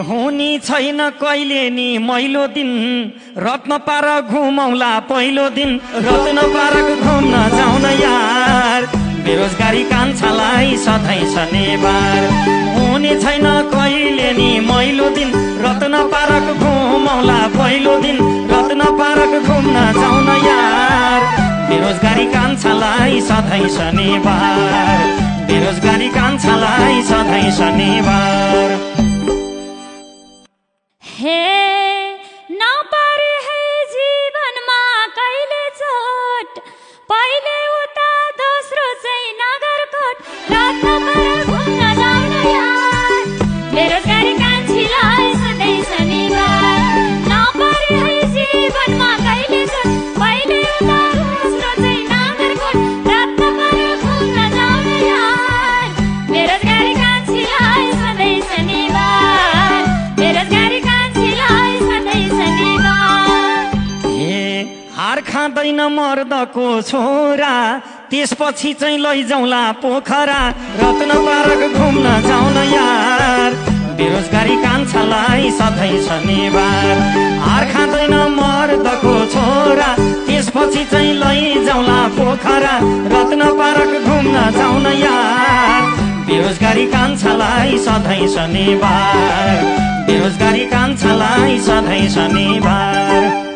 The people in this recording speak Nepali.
हुनी छैन कहिले नि मैलो दिन रत्न पार्क घुमौला पहिलो दिन रत्न पार्क घुम्न जाउन यार बेरोजगारी कान्छालाई सधैँ शनिबार हुने छैन कहिले नि मैलो दिन रत्न पार्क घुमौला पहिलो दिन रत्न पार्क घुम्न जाउन यार बेरोजगारी कान्छालाई सधैँ शनिबार बेरोजगारी कान्छालाई सधैँ शनिबार हे नपरे है जीवनमा कहिले चोट पहिले उता दोस्रो चाहिँ नगरकोट रत्न पार्क घुम्न जाउन यार बेरोजगारी कान्छीलाई सधैँ शनिबार नपरे है जीवनमा कहिले चोट पहिले उता दोस्रो चाहिँ नगरकोट रत्न पार्क घुम्न जाउन यार बेरोजगारी कान्छीलाई सधैँ शनिबार बेरोजगारी हार खाँदैन मर्दको छोरा त्यसपछि चाहिँ लैजाउला पोखरा रत्न पार्क घुम्न जाउन यार बेरोजगारी कान्छालाई सधैँ शनिबार हार खाँदैन मर्दको छोरा त्यसपछि चाहिँ लैजाउला पोखरा रत्न पार्क घुम्न जाउन यार बेरोजगारी कान्छालाई सधैँ शनिबार बेरोजगारी कान्छालाई सधैँ शनिबार